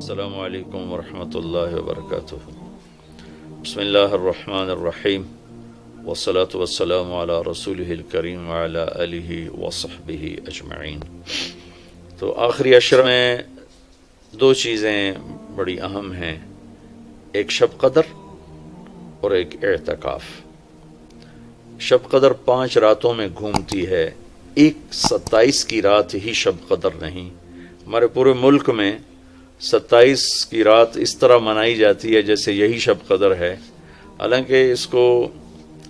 السلام علیکم ورحمۃ اللہ وبرکاتہ۔ بسم اللہ الرحمن الرحیم والصلاة والسلام علی رسولہ الکریم وعلی آلہ وصحبہ اجمعین۔ تو آخری عشر میں دو چیزیں بڑی اہم ہیں، ایک شب قدر اور ایک اعتکاف۔ شب قدر 5 راتوں میں گھومتی ہے، ایک 27 کی رات ہی شب قدر نہیں۔ ہمارے پورے ملک میں 27 کی رات اس طرح منائی جاتی ہے جیسے یہی شب قدر ہے، حالانکہ اس کو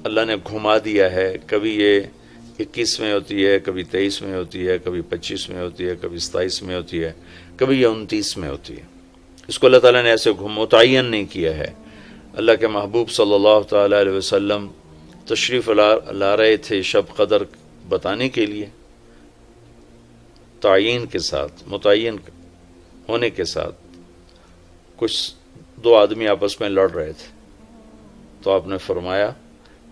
اللہ نے گھما دیا ہے۔ کبھی یہ 21 میں ہوتی ہے، کبھی 23 میں ہوتی ہے، کبھی 25 میں ہوتی ہے، کبھی 27 میں ہوتی ہے، کبھی یہ 29 میں ہوتی ہے۔ اس کو اللہ تعالیٰ نے ایسے متعین نہیں کیا ہے۔ اللہ کے محبوب صلی اللہ تعالیٰ علیہ وسلم تشریف لا رہے تھے شب قدر بتانے کے لیے، تعین کے ساتھ، متعین ہونے کے ساتھ۔ کچھ 2 آدمی آپس میں لڑ رہے تھے، تو آپ نے فرمایا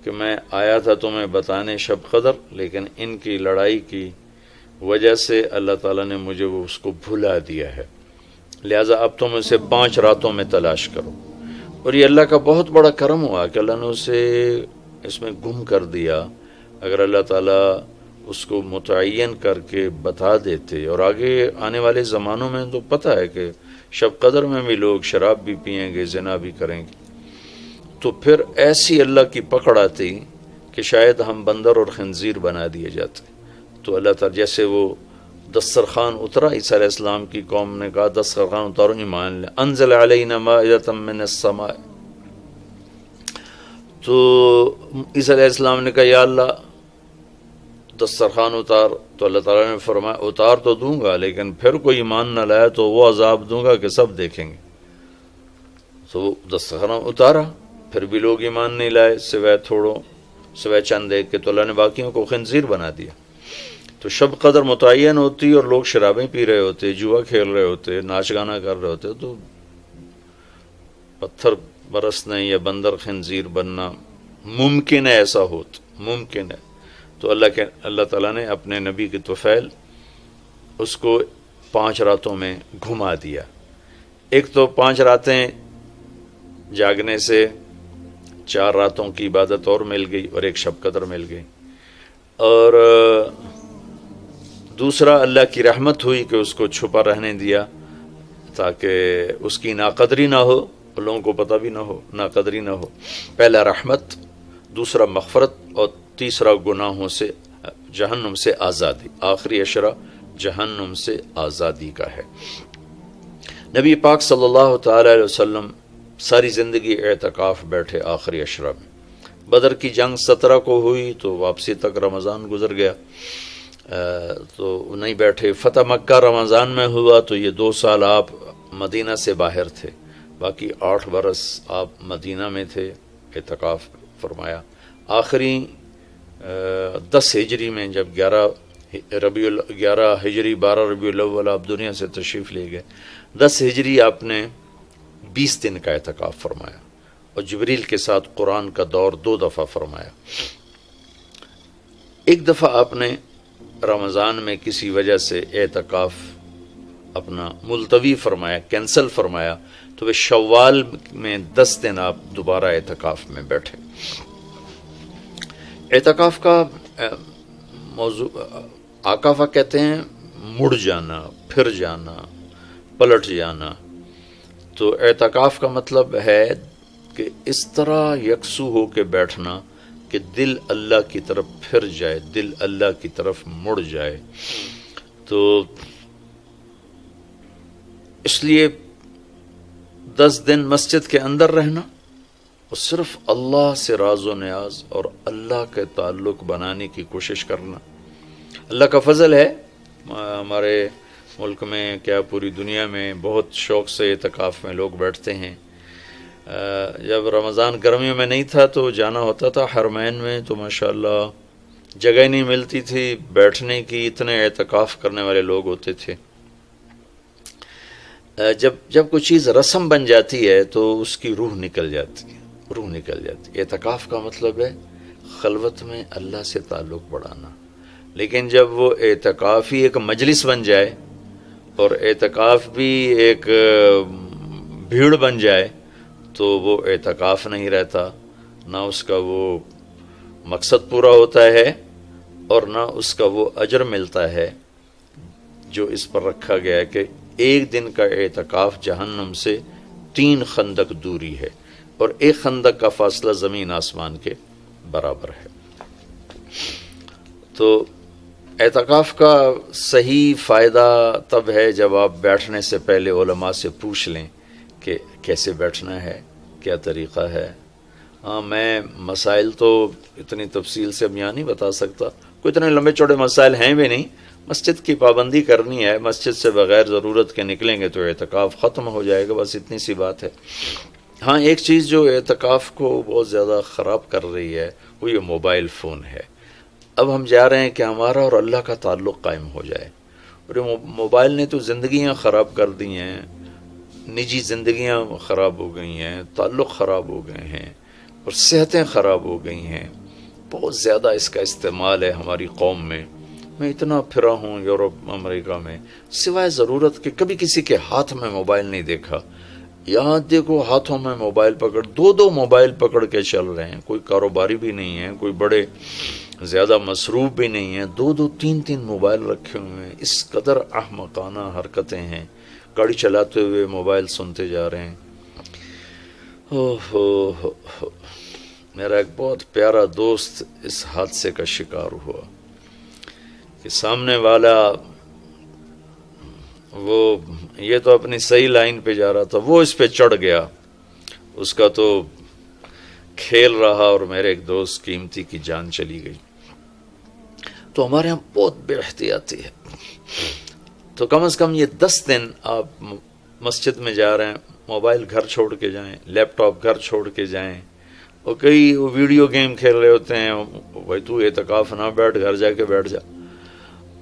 کہ میں آیا تھا تمہیں بتانے شب قدر، لیکن ان کی لڑائی کی وجہ سے اللہ تعالیٰ نے مجھے اس کو بھلا دیا ہے، لہٰذا اب تم اسے 5 راتوں میں تلاش کرو۔ اور یہ اللہ کا بہت بڑا کرم ہوا کہ اللہ نے اسے اس میں گم کر دیا۔ اگر اللہ تعالیٰ اس کو متعین کر کے بتا دیتے، اور آگے آنے والے زمانوں میں تو پتہ ہے کہ شب قدر میں بھی لوگ شراب بھی پئیں گے، زنا بھی کریں گے، تو پھر ایسی اللہ کی پکڑ آتی کہ شاید ہم بندر اور خنزیر بنا دیے جاتے۔ تو اللہ تعالیٰ جیسے وہ دسترخوان اترا، عیسیٰ علیہ السلام کی قوم نے کہا دسترخوان اتارو، ایمان لے، انزل علینا مائدۃ من السماء، تو عیسیٰ علیہ السلام نے کہا یا اللہ دسترخوان اتار، تو اللہ تعالیٰ نے فرمایا اتار تو دوں گا، لیکن پھر کوئی ایمان نہ لایا تو وہ عذاب دوں گا کہ سب دیکھیں گے۔ تو وہ دسترخوان اتارا، پھر بھی لوگ ایمان نہیں لائے، سوائے چند ایک کے، تو اللہ نے باقیوں کو خنزیر بنا دیا۔ تو شب قدر متعین ہوتی اور لوگ شرابیں پی رہے ہوتے، جوا کھیل رہے ہوتے، ناچ گانا کر رہے ہوتے، تو پتھر برسنے یا بندر خنزیر بننا ممکن ہے، ایسا ممکن ہے۔ تو اللہ تعالیٰ نے اپنے نبی کی طفیل اس کو 5 راتوں میں گھما دیا۔ ایک تو 5 راتیں جاگنے سے 4 راتوں کی عبادت اور مل گئی، اور ایک شب قدر مل گئی، اور دوسرا اللہ کی رحمت ہوئی کہ اس کو چھپا رہنے دیا تاکہ اس کی ناقدری نہ ہو، لوگوں کو پتہ بھی نہ ہو، ناقدری نہ ہو۔ پہلا رحمت، دوسرا مغفرت، اور تیسرا گناہوں سے، جہنم سے آزادی۔ آخری عشرہ جہنم سے آزادی کا ہے۔ نبی پاک صلی اللہ تعالی علیہ وسلم ساری زندگی اعتکاف بیٹھے آخری عشرہ میں۔ بدر کی جنگ 17 کو ہوئی تو واپسی تک رمضان گزر گیا، تو نہیں بیٹھے۔ فتح مکہ رمضان میں ہوا تو یہ 2 سال آپ مدینہ سے باہر تھے، باقی 8 برس آپ مدینہ میں تھے، اعتکاف فرمایا۔ آخری 10 ہجری میں جب 11 ہجری 12 ربیع الاول آپ دنیا سے تشریف لے گئے، 10 ہجری آپ نے 20 دن کا اعتکاف فرمایا، اور جبریل کے ساتھ قرآن کا دور 2 دفعہ فرمایا۔ ایک دفعہ آپ نے رمضان میں کسی وجہ سے اعتکاف اپنا ملتوی فرمایا، کینسل فرمایا، تو وہ شوال میں 10 دن آپ دوبارہ اعتکاف میں بیٹھے۔ اعتکاف کا موضوع عاکفہ کہتے ہیں مڑ جانا، پھر جانا، پلٹ جانا۔ تو اعتکاف کا مطلب ہے کہ اس طرح یکسو ہو کے بیٹھنا کہ دل اللہ کی طرف پھر جائے، دل اللہ کی طرف مڑ جائے۔ تو اس لیے 10 دن مسجد کے اندر رہنا اور صرف اللہ سے راز و نیاز اور اللہ کے تعلق بنانے کی کوشش کرنا۔ اللہ کا فضل ہے، ہمارے ملک میں کیا پوری دنیا میں بہت شوق سے اعتکاف میں لوگ بیٹھتے ہیں۔ جب رمضان گرمیوں میں نہیں تھا تو جانا ہوتا تھا حرمین میں، تو ماشاءاللہ جگہ نہیں ملتی تھی بیٹھنے کی، اتنے اعتکاف کرنے والے لوگ ہوتے تھے۔ جب کوئی چیز رسم بن جاتی ہے تو اس کی روح نکل جاتی ہے، روح نکل جاتی ہے۔ اعتکاف کا مطلب ہے خلوت میں اللہ سے تعلق بڑھانا، لیکن جب وہ اعتکاف ہی ایک مجلس بن جائے اور اعتکاف بھی ایک بھیڑ بن جائے تو وہ اعتکاف نہیں رہتا، نہ اس کا وہ مقصد پورا ہوتا ہے اور نہ اس کا وہ اجر ملتا ہے جو اس پر رکھا گیا ہے کہ ایک دن کا اعتکاف جہنم سے 3 خندق دوری ہے، اور ایک خندق کا فاصلہ زمین آسمان کے برابر ہے۔ تو اعتکاف کا صحیح فائدہ تب ہے جب آپ بیٹھنے سے پہلے علماء سے پوچھ لیں کہ کیسے بیٹھنا ہے، کیا طریقہ ہے۔ ہاں، میں مسائل تو اتنی تفصیل سے اب یہاں نہیں بتا سکتا، کوئی اتنے لمبے چوڑے مسائل ہیں بھی نہیں۔ مسجد کی پابندی کرنی ہے، مسجد سے بغیر ضرورت کے نکلیں گے تو اعتکاف ختم ہو جائے گا، بس اتنی سی بات ہے۔ ہاں، ایک چیز جو اعتکاف کو بہت زیادہ خراب کر رہی ہے وہ یہ موبائل فون ہے۔ اب ہم چاہ رہے ہیں کہ ہمارا اور اللہ کا تعلق قائم ہو جائے، اور یہ موبائل نے تو زندگیاں خراب کر دی ہیں، نجی زندگیاں خراب ہو گئی ہیں، تعلق خراب ہو گئے ہیں، اور صحتیں خراب ہو گئی ہیں۔ بہت زیادہ اس کا استعمال ہے ہماری قوم میں۔ میں اتنا پھرا ہوں یورپ امریکہ میں، سوائے ضرورت کہ کبھی کسی کے ہاتھ میں موبائل نہیں دیکھا۔ یہاں دیکھو ہاتھوں میں موبائل پکڑ، 2 موبائل پکڑ کے چل رہے ہیں، کوئی کاروباری بھی نہیں ہے، کوئی بڑے زیادہ مصروف بھی نہیں ہیں، 2 3 موبائل رکھے ہوئے ہیں۔ اس قدر احمقانہ حرکتیں ہیں، گاڑی چلاتے ہوئے موبائل سنتے جا رہے ہیں۔ میرا ایک بہت پیارا دوست اس حادثے کا شکار ہوا کہ سامنے والا وہ یہ تو اپنی صحیح لائن پہ جا رہا تھا، وہ اس پہ چڑھ گیا، اس کا تو کھیل رہا، اور میرے ایک دوست قیمتی کی جان چلی گئی۔ تو ہمارے یہاں بہت بے احتیاطی ہے۔ تو کم از کم یہ 10 دن آپ مسجد میں جا رہے ہیں، موبائل گھر چھوڑ کے جائیں، لیپ ٹاپ گھر چھوڑ کے جائیں، اور کئی ویڈیو گیم کھیل رہے ہوتے ہیں، بھائی تو اعتکاف نہ بیٹھ، گھر جا کے بیٹھ جا،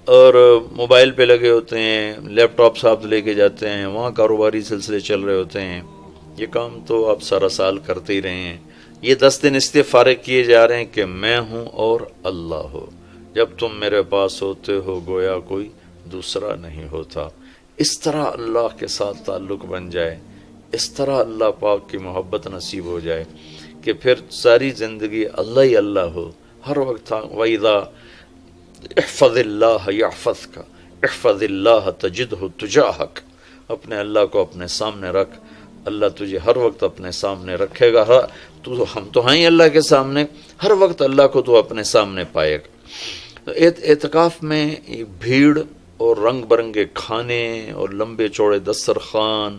اور موبائل پہ لگے ہوتے ہیں، لیپ ٹاپ ساتھ لے کے جاتے ہیں، وہاں کاروباری سلسلے چل رہے ہوتے ہیں۔ یہ کام تو آپ سارا سال کرتے ہی رہے ہیں۔ یہ 10 دن اس لیے فارغ کیے جا رہے ہیں کہ میں ہوں اور اللہ ہو، جب تم میرے پاس ہوتے ہو گویا کوئی دوسرا نہیں ہوتا۔ اس طرح اللہ کے ساتھ تعلق بن جائے، اس طرح اللہ پاک کی محبت نصیب ہو جائے کہ پھر ساری زندگی اللہ ہی اللہ ہو، ہر وقت۔ وَإِذَا احفظ اللہ یحفظک، احفظ اللہ تجدہ تجاہک، اپنے اللہ کو اپنے سامنے رکھ، اللہ تجھے ہر وقت اپنے سامنے رکھے گا۔ ہم تو ہیں ہی اللہ کے سامنے، ہر وقت اللہ کو تو اپنے سامنے پائے گا۔ اعتکاف میں بھیڑ اور رنگ برنگے کھانے اور لمبے چوڑے دسترخوان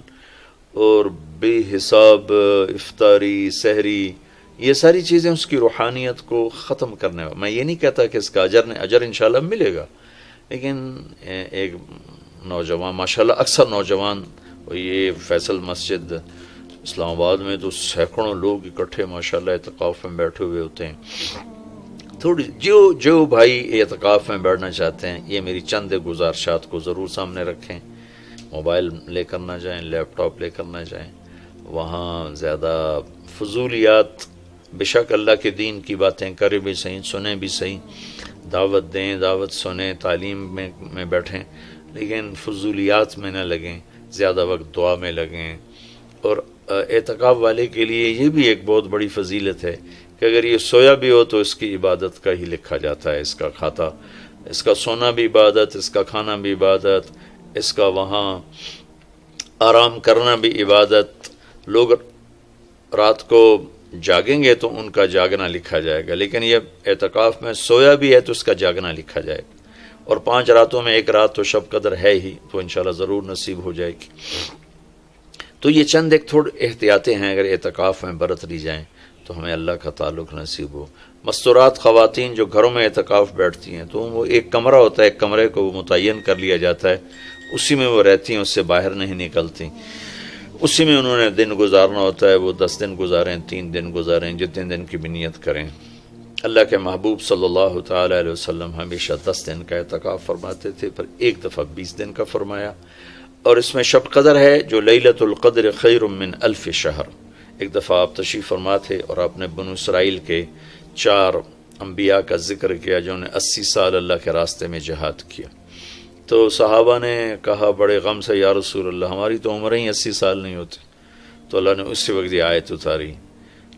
اور بے حساب افطاری سحری، یہ ساری چیزیں اس کی روحانیت کو ختم کرنے میں یہ نہیں کہتا کہ اس کا اجر انشاءاللہ ملے گا، لیکن ایک نوجوان ماشاءاللہ اکثر نوجوان، یہ فیصل مسجد اسلام آباد میں تو سینکڑوں لوگ اکٹھے ماشاءاللہ اعتکاف میں بیٹھے ہوئے ہوتے ہیں۔ تھوڑی جو بھائی اعتکاف میں بیٹھنا چاہتے ہیں، یہ میری چند گزارشات کو ضرور سامنے رکھیں۔ موبائل لے کر نہ جائیں، لیپ ٹاپ لے کر نہ جائیں، وہاں زیادہ فضولیات، بے شک اللہ کے دین کی باتیں کریں بھی صحیح، سنیں بھی صحیح، دعوت دیں، دعوت سنیں، تعلیم میں بیٹھیں، لیکن فضولیات میں نہ لگیں، زیادہ وقت دعا میں لگیں۔ اور اعتکاف والے کے لیے یہ بھی ایک بہت بڑی فضیلت ہے کہ اگر یہ سویا بھی ہو تو اس کی عبادت کا ہی لکھا جاتا ہے، اس کا کھاتا، اس کا سونا بھی عبادت، اس کا کھانا بھی عبادت، اس کا وہاں آرام کرنا بھی عبادت۔ لوگ رات کو جاگیں گے تو ان کا جاگنا لکھا جائے گا، لیکن یہ اعتکاف میں سویا بھی ہے تو اس کا جاگنا لکھا جائے گا۔ اور 5 راتوں میں 1 رات تو شب قدر ہے ہی، تو انشاءاللہ ضرور نصیب ہو جائے گی۔ تو یہ چند ایک تھوڑے احتیاطیں ہیں، اگر اعتکاف میں برت لی جائیں تو ہمیں اللہ کا تعلق نصیب ہو۔ مستورات خواتین جو گھروں میں اعتکاف بیٹھتی ہیں تو وہ ایک کمرہ ہوتا ہے، ایک کمرے کو متعین کر لیا جاتا ہے، اسی میں وہ رہتی ہیں، اس سے باہر نہیں نکلتی، اسی میں انہوں نے دن گزارنا ہوتا ہے۔ وہ 10 دن گزاریں، 3 دن گزاریں، جتنے دن کی بھی نیت کریں۔ اللہ کے محبوب صلی اللہ تعالی علیہ وسلم ہمیشہ 10 دن کا اعتکاف فرماتے تھے، پر ایک دفعہ 20 دن کا فرمایا۔ اور اس میں شب قدر ہے جو لیلۃ القدر خیر من 1000 شہر۔ ایک دفعہ آپ تشریف فرما تھے اور آپ نے بنو اسرائیل کے 4 انبیاء کا ذکر کیا جنہوں نے 80 سال اللہ کے راستے میں جہاد کیا۔ تو صحابہ نے کہا بڑے غم سے، یا رسول اللہ ہماری تو عمریں ہی 80 سال نہیں ہوتی. تو اللہ نے اسی وقت یہ آیت اتاری،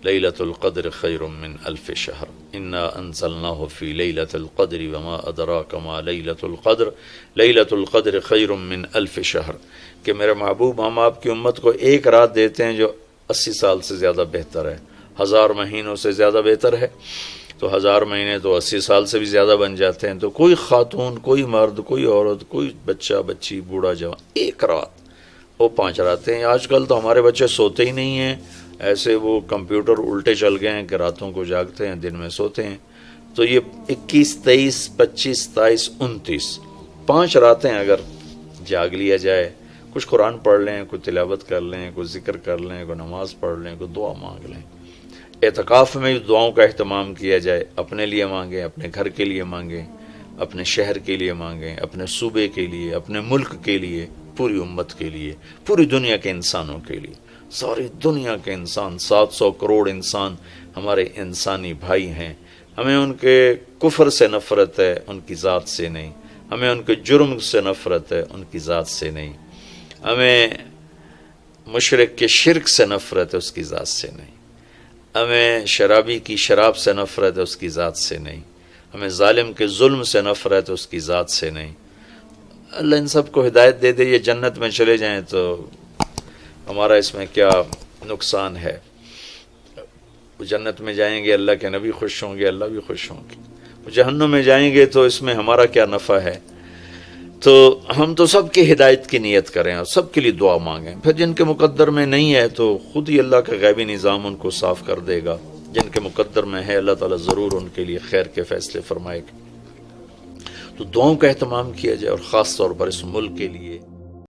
لیلۃ القدر خیر من الف شہر انا انزلناہ فی لیلۃ القدر وما ادراک ما لیلۃ القدر لیلۃ القدر خیر من الف شہر، کہ میرے محبوب ہم آپ کی امت کو ایک رات دیتے ہیں جو 80 سال سے زیادہ بہتر ہے، 1000 مہینوں سے زیادہ بہتر ہے. تو 1000 مہینے تو 80 سال سے بھی زیادہ بن جاتے ہیں. تو کوئی خاتون، کوئی مرد، کوئی عورت، کوئی بچہ بچی، بوڑھا جوان، ایک رات وہ 5 راتیں. آج کل تو ہمارے بچے سوتے ہی نہیں ہیں، ایسے وہ کمپیوٹر الٹے چل گئے ہیں کہ راتوں کو جاگتے ہیں، دن میں سوتے ہیں. تو یہ 21، 23، 25، 27، 29 5 راتیں اگر جاگ لیا جائے، کچھ قرآن پڑھ لیں، کوئی تلاوت کر لیں، کوئی ذکر کر لیں، کوئی نماز پڑھ لیں، کوئی دعا مانگ لیں. اعتکاف میں دعاؤں کا اہتمام کیا جائے، اپنے لیے مانگیں، اپنے گھر کے لیے مانگیں، اپنے شہر کے لیے مانگیں، اپنے صوبے کے لیے، اپنے ملک کے لیے، پوری امت کے لیے، پوری دنیا کے انسانوں کے لیے. ساری دنیا کے انسان، 700 کروڑ انسان ہمارے انسانی بھائی ہیں. ہمیں ان کے کفر سے نفرت ہے، ان کی ذات سے نہیں. ہمیں ان کے جرم سے نفرت ہے، ان کی ذات سے نہیں. ہمیں مشرک کے شرک سے نفرت ہے، اس کی ذات سے نہیں. ہمیں شرابی کی شراب سے نفرت ہے، اس کی ذات سے نہیں. ہمیں ظالم کے ظلم سے نفرت ہے، اس کی ذات سے نہیں. اللہ ان سب کو ہدایت دے دے، یہ جنت میں چلے جائیں تو ہمارا اس میں کیا نقصان ہے. جنت میں جائیں گے اللہ کے نبی خوش ہوں گے، اللہ بھی خوش ہوں گے. جہنم میں جائیں گے تو اس میں ہمارا کیا نفع ہے. تو ہم تو سب کی ہدایت کی نیت کریں اور سب کے لیے دعا مانگیں. پھر جن کے مقدر میں نہیں ہے تو خود ہی اللہ کا غیبی نظام ان کو صاف کر دے گا. جن کے مقدر میں ہے اللہ تعالیٰ ضرور ان کے لیے خیر کے فیصلے فرمائے گا. تو دعاؤں کا اہتمام کیا جائے، اور خاص طور پر اس ملک کے لیے.